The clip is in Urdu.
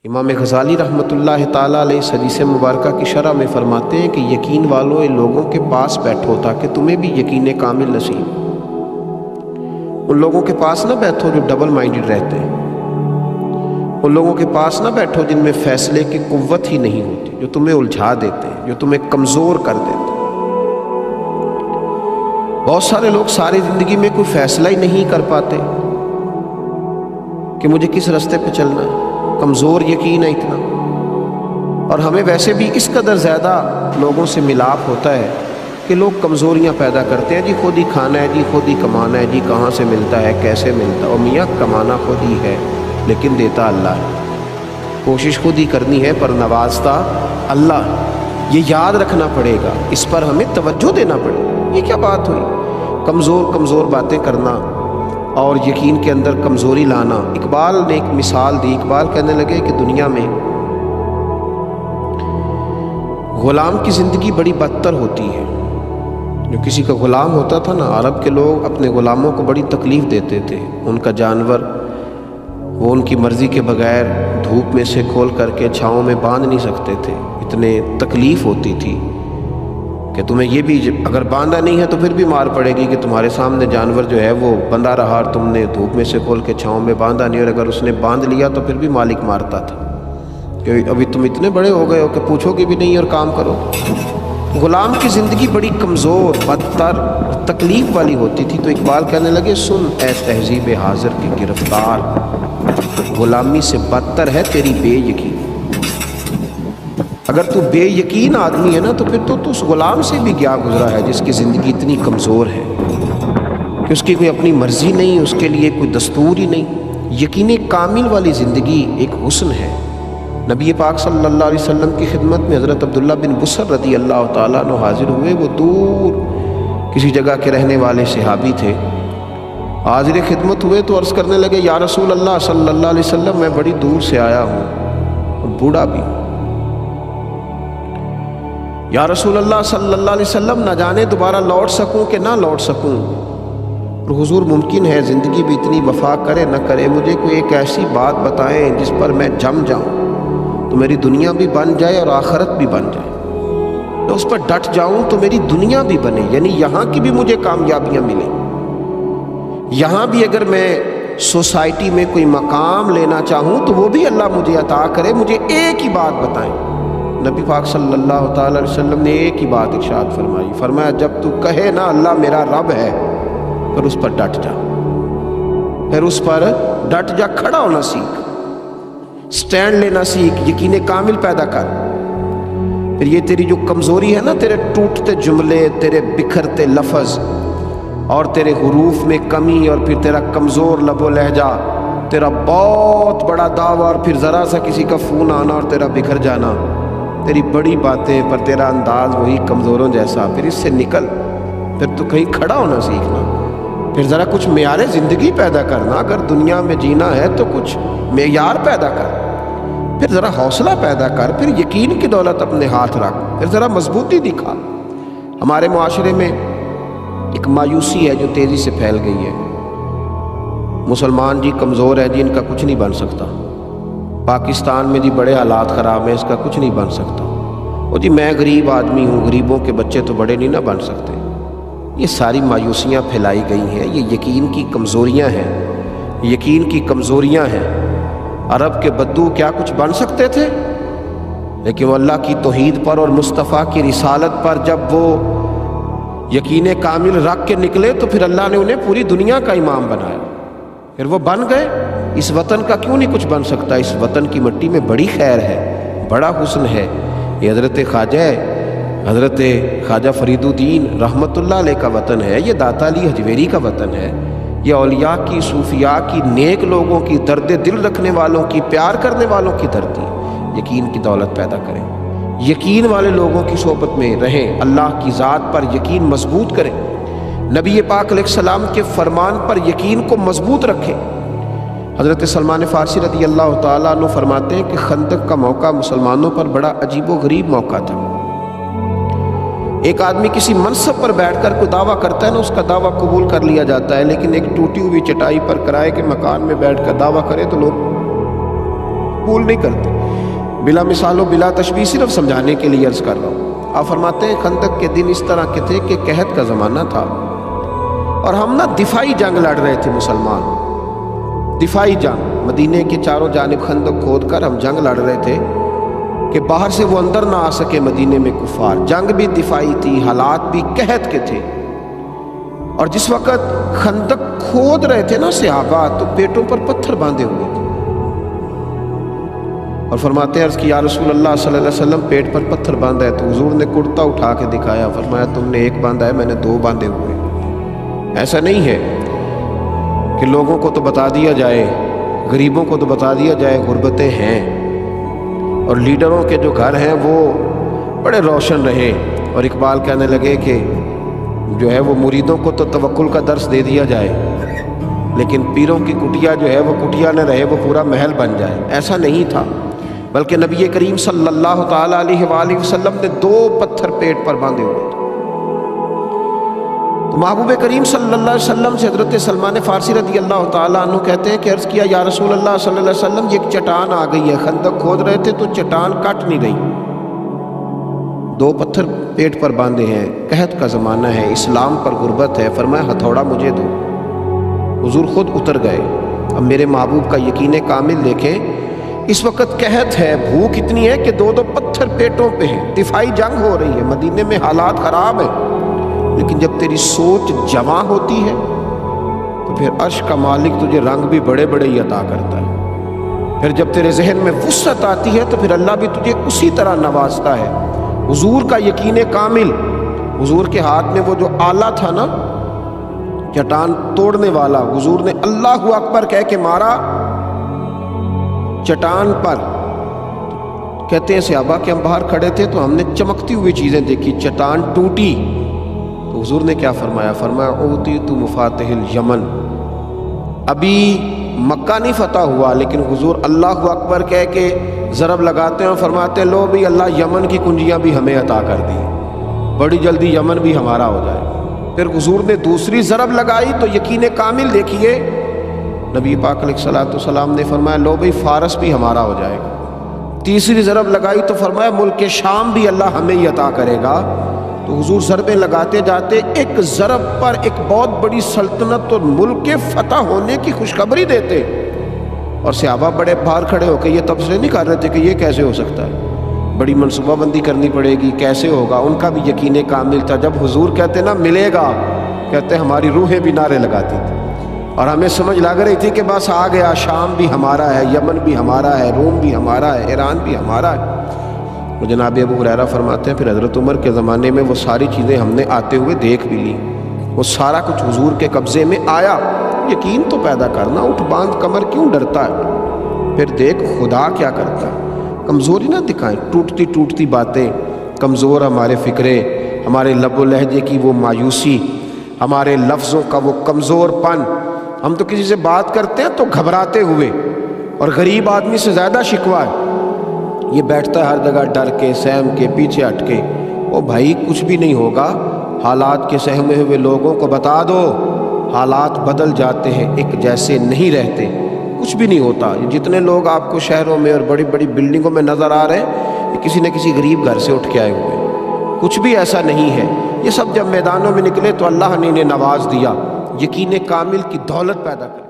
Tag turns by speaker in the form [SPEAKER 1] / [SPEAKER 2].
[SPEAKER 1] امام غزالی رحمۃ اللہ تعالیٰ علیہ اس حدیث مبارکہ کی شرح میں فرماتے ہیں کہ یقین والوں ان لوگوں کے پاس بیٹھو تاکہ تمہیں بھی یقین کامل نصیب۔ ان لوگوں کے پاس نہ بیٹھو جو ڈبل مائنڈڈ رہتے ہیں، ان لوگوں کے پاس نہ بیٹھو جن میں فیصلے کی قوت ہی نہیں ہوتی، جو تمہیں الجھا دیتے ہیں، جو تمہیں کمزور کر دیتے ہیں۔ بہت سارے لوگ ساری زندگی میں کوئی فیصلہ ہی نہیں کر پاتے کہ مجھے کس راستے پہ چلنا ہے، کمزور یقین ہے اتنا۔ اور ہمیں ویسے بھی اس قدر زیادہ لوگوں سے ملاپ ہوتا ہے کہ لوگ کمزوریاں پیدا کرتے ہیں، جی خود ہی کھانا ہے، جی خود ہی کمانا ہے، جی کہاں سے ملتا ہے، کیسے ملتا ہے۔ اور میاں کمانا خود ہی ہے لیکن دیتا اللہ ہے، کوشش خود ہی کرنی ہے پر نوازتا اللہ۔ یہ یاد رکھنا پڑے گا، اس پر ہمیں توجہ دینا پڑے گا۔ یہ کیا بات ہوئی کمزور باتیں کرنا اور یقین کے اندر کمزوری لانا۔ اقبال نے ایک مثال دی، اقبال کہنے لگے کہ دنیا میں غلام کی زندگی بڑی بدتر ہوتی ہے۔ جو کسی کا غلام ہوتا تھا نا، عرب کے لوگ اپنے غلاموں کو بڑی تکلیف دیتے تھے۔ ان کا جانور وہ ان کی مرضی کے بغیر دھوپ میں سے کھول کر کے چھاؤں میں باندھ نہیں سکتے تھے، اتنے تکلیف ہوتی تھی کہ تمہیں یہ بھی اگر باندھا نہیں ہے تو پھر بھی مار پڑے گی کہ تمہارے سامنے جانور جو ہے وہ بندھا رہا اور تم نے دھوپ میں سے کھول کے چھاؤں میں باندھا نہیں، اور اگر اس نے باندھ لیا تو پھر بھی مالک مارتا تھا کہ ابھی تم اتنے بڑے ہو گئے ہو کہ پوچھو گے بھی نہیں اور کام کرو۔ غلام کی زندگی بڑی کمزور، بدتر، تکلیف والی ہوتی تھی۔ تو اقبال کہنے لگے سن اے تہذیب حاضر کی گرفتار، غلامی سے بدتر ہے تیری بے یقین۔ اگر تو بے یقین آدمی ہے نا تو پھر تو اس غلام سے بھی گیا گزرا ہے جس کی زندگی اتنی کمزور ہے کہ اس کی کوئی اپنی مرضی نہیں، اس کے لیے کوئی دستور ہی نہیں۔ یقین کامل والی زندگی ایک حسن ہے۔ نبی پاک صلی اللہ علیہ وسلم کی خدمت میں حضرت عبداللہ بن بصر رضی اللہ تعالیٰ عنہ حاضر ہوئے۔ وہ دور کسی جگہ کے رہنے والے صحابی تھے، حاضر خدمت ہوئے تو عرض کرنے لگے یا رسول اللہ صلی اللہ علیہ وسلم میں بڑی دور سے آیا ہوں اور بوڑھا بھی ہوں۔ یا رسول اللہ صلی اللہ علیہ وسلم نہ جانے دوبارہ لوٹ سکوں کہ نہ لوٹ سکوں، اور حضور ممکن ہے زندگی بھی اتنی وفا کرے نہ کرے، مجھے کوئی ایک ایسی بات بتائیں جس پر میں جم جاؤں تو میری دنیا بھی بن جائے اور آخرت بھی بن جائے، میں اس پر ڈٹ جاؤں تو میری دنیا بھی بنے، یعنی یہاں کی بھی مجھے کامیابیاں ملیں، یہاں بھی اگر میں سوسائٹی میں کوئی مقام لینا چاہوں تو وہ بھی اللہ مجھے عطا کرے، مجھے ایک ہی بات بتائیں۔ نبی پاک صلی اللہ تعالی علیہ وسلم نے ایک ہی بات ارشاد فرمائی، فرمایا جب تو کہے نا اللہ میرا رب ہے پھر اس پر ڈٹ جا، پھر اس پر ڈٹ جا، کھڑا ہونا سیکھ، سٹینڈ لینا سیکھ، یقین کامل پیدا کر۔ پھر یہ تیری جو کمزوری ہے نا، تیرے ٹوٹتے جملے، تیرے بکھرتے لفظ اور تیرے حروف میں کمی، اور پھر تیرا کمزور لب و لہجہ، تیرا بہت بڑا دعویٰ اور پھر ذرا سا کسی کا فون آنا اور تیرا بکھر جانا، تیری بڑی باتیں پر تیرا انداز وہی کمزوروں جیسا، پھر اس سے نکل، پھر تو کہیں کھڑا ہونا سیکھنا، پھر ذرا کچھ معیار زندگی پیدا کرنا۔ اگر دنیا میں جینا ہے تو کچھ معیار پیدا کر، پھر ذرا حوصلہ پیدا کر، پھر یقین کی دولت اپنے ہاتھ رکھ، پھر ذرا مضبوطی دکھا۔ ہمارے معاشرے میں ایک مایوسی ہے جو تیزی سے پھیل گئی ہے، مسلمان جی کمزور ہے جی، ان کا کچھ نہیں بن سکتا، پاکستان میں جی بڑے حالات خراب ہیں، اس کا کچھ نہیں بن سکتا، وہ جی میں غریب آدمی ہوں، غریبوں کے بچے تو بڑے نہیں نہ بن سکتے۔ یہ ساری مایوسیاں پھیلائی گئی ہیں، یہ یقین کی کمزوریاں ہیں، یقین کی کمزوریاں ہیں۔ عرب کے بدو کیا کچھ بن سکتے تھے، لیکن وہ اللہ کی توحید پر اور مصطفیٰ کی رسالت پر جب وہ یقین کامل رکھ کے نکلے تو پھر اللہ نے انہیں پوری دنیا کا امام بنایا، پھر وہ بن گئے۔ اس وطن کا کیوں نہیں کچھ بن سکتا؟ اس وطن کی مٹی میں بڑی خیر ہے، بڑا حسن ہے۔ یہ حضرت خواجہ فرید الدین رحمۃ اللہ علیہ کا وطن ہے، یہ داتا علی حجویری کا وطن ہے، یہ اولیاء کی، صوفیاء کی، نیک لوگوں کی، درد دل رکھنے والوں کی، پیار کرنے والوں کی دھرتی۔ یقین کی دولت پیدا کریں، یقین والے لوگوں کی صحبت میں رہیں، اللہ کی ذات پر یقین مضبوط کریں، نبی پاک علیہ السلام کے فرمان پر یقین کو مضبوط رکھیں۔ حضرت سلمان فارسی رضی اللہ تعالیٰ عنہ فرماتے ہیں کہ خندق کا موقع مسلمانوں پر بڑا عجیب و غریب موقع تھا۔ ایک آدمی کسی منصب پر بیٹھ کر کوئی دعویٰ کرتا ہے نا، اس کا دعویٰ قبول کر لیا جاتا ہے، لیکن ایک ٹوٹی ہوئی چٹائی پر کرائے کے مکان میں بیٹھ کر دعویٰ کرے تو لوگ قبول نہیں کرتے. بلا مثال و بلا تشبیہ صرف سمجھانے کے لیے عرض کر رہا ہوں. آپ فرماتے ہیں خندق کے دن اس طرح کے تھے کہ قحط کا زمانہ تھا اور ہم دفاعی جنگ لڑ رہے تھے مسلمان. دفاعی جنگ, مدینے کے چاروں جانب خندق کھود کر ہم جنگ لڑ رہے تھے کہ باہر سے وہ اندر نہ آ سکے مدینے میں کفار. جنگ بھی دفاعی تھی, حالات بھی قحط کے تھے. اور جس وقت خندق کھود رہے تھے نا صحابہ, تو پیٹوں پر پتھر باندھے ہوئے تھے. اور فرماتے ہیں عرض کی یا رسول اللہ صلی اللہ علیہ وسلم پیٹ پر پتھر باندھا ہے. تو حضور نے کرتا اٹھا کے دکھایا, فرمایا تم نے ایک باندھا ہے, میں نے 2 باندھے ہوئے. ایسا نہیں ہے کہ لوگوں کو تو بتا دیا جائے, غریبوں کو تو بتا دیا جائے غربتیں ہیں, اور لیڈروں کے جو گھر ہیں وہ بڑے روشن رہے, اور اقبال کہنے لگے کہ جو ہے وہ مریدوں کو تو توکل کا درس دے دیا جائے, لیکن پیروں کی کٹیا جو ہے وہ کٹیا نہ رہے, وہ پورا محل بن جائے. ایسا نہیں تھا, بلکہ نبی کریم صلی اللہ تعالیٰ علیہ وآلہ وسلم نے 2 پتھر پیٹ پر باندھے ہوئے تھے. تو محبوب کریم صلی اللہ علیہ وسلم سے حضرت سلمان فارسی رضی اللہ تعالیٰ عنہ کہتے ہیں کہ عرض کیا یا رسول اللہ صلی اللہ علیہ وسلم یہ ایک چٹان آ گئی ہے, خندق کھود رہے تھے تو چٹان کٹ نہیں گئی, 2 پتھر پیٹ پر باندھے ہیں, قحط کا زمانہ ہے, اسلام پر غربت ہے. فرمایا ہتھوڑا مجھے دو. حضور خود اتر گئے. اب میرے محبوب کا یقین کامل دیکھیں, اس وقت قحط ہے, بھوک اتنی ہے کہ 2 پتھر پیٹوں پہ ہیں, دفاعی جنگ ہو رہی ہے, مدینے میں حالات خراب ہیں. لیکن جب تیری سوچ جمع ہوتی ہے تو پھر عرش کا مالک تجھے رنگ بھی بڑے بڑے ہی عطا کرتا ہے. پھر جب تیرے ذہن میں وسعت آتی ہے تو پھر اللہ بھی تجھے اسی طرح نوازتا ہے. حضور کا یقین کامل, حضور کے ہاتھ میں وہ جو آلہ تھا نا چٹان توڑنے والا, حضور نے اللہ اکبر کہہ کے مارا چٹان پر. کہتے ہیں صحابہ کہ ہم باہر کھڑے تھے تو ہم نے چمکتی ہوئی چیزیں دیکھی, چٹان ٹوٹی. تو حضور نے کیا فرمایا, فرمایا اوتیت مفاتح الیمن. ابھی مکہ نہیں فتح ہوا, لیکن حضور اللہ اکبر کہہ کے ضرب لگاتے ہیں اور فرماتے ہیں لو بھی اللہ یمن کی کنجیاں بھی ہمیں عطا کر دی, بڑی جلدی یمن بھی ہمارا ہو جائے. پھر حضور نے دوسری ضرب لگائی تو یقین کامل دیکھیے, نبی پاک علیہ الصلوۃ والسلام نے فرمایا لو بھائی فارس بھی ہمارا ہو جائے گا. تیسری ضرب لگائی تو فرمایا ملک شام بھی اللہ ہمیں ہی عطا کرے گا. تو حضور ضربیں لگاتے جاتے, ایک ضرب پر ایک بہت بڑی سلطنت اور ملک کے فتح ہونے کی خوشخبری دیتے. اور صحابہ بڑے باہر کھڑے ہو کے یہ تبصرے نہیں کر رہے تھے کہ یہ کیسے ہو سکتا ہے, بڑی منصوبہ بندی کرنی پڑے گی, کیسے ہوگا. ان کا بھی یقین کامل تھا. جب حضور کہتے نا ملے گا, کہتے ہماری روحیں بھی نعرے لگاتی تھی, اور ہمیں سمجھ لگ رہی تھی کہ بس آ گیا, شام بھی ہمارا ہے, یمن بھی ہمارا ہے, روم بھی ہمارا ہے, ایران بھی ہمارا ہے. وہ جناب ابو ہریرہ فرماتے ہیں پھر حضرت عمر کے زمانے میں وہ ساری چیزیں ہم نے آتے ہوئے دیکھ بھی لی, وہ سارا کچھ حضور کے قبضے میں آیا. یقین تو پیدا کرنا, اٹھ باندھ کمر کیوں ڈرتا ہے, پھر دیکھ خدا کیا کرتا ہے. کمزوری نہ دکھائیں, ٹوٹتی ٹوٹتی باتیں, کمزور ہمارے فکرے, ہمارے لب و لہجے کی وہ مایوسی, ہمارے لفظوں کا وہ کمزور پن. ہم تو کسی سے بات کرتے ہیں تو گھبراتے ہوئے, اور غریب آدمی سے زیادہ شکوہ ہے, یہ بیٹھتا ہے ہر جگہ ڈر کے, سہم کے, پیچھے ہٹ کے. او بھائی کچھ بھی نہیں ہوگا, حالات کے سہمے ہوئے لوگوں کو بتا دو حالات بدل جاتے ہیں, ایک جیسے نہیں رہتے, کچھ بھی نہیں ہوتا. جتنے لوگ آپ کو شہروں میں اور بڑی بڑی بلڈنگوں میں نظر آ رہے ہیں یہ کسی نہ کسی غریب گھر سے اٹھ کے آئے ہوئے ہیں, کچھ بھی ایسا نہیں ہے. یہ سب جب میدانوں میں نکلے تو اللہ نے انہیں نواز دیا, یقین کامل کی دولت پیدا کر.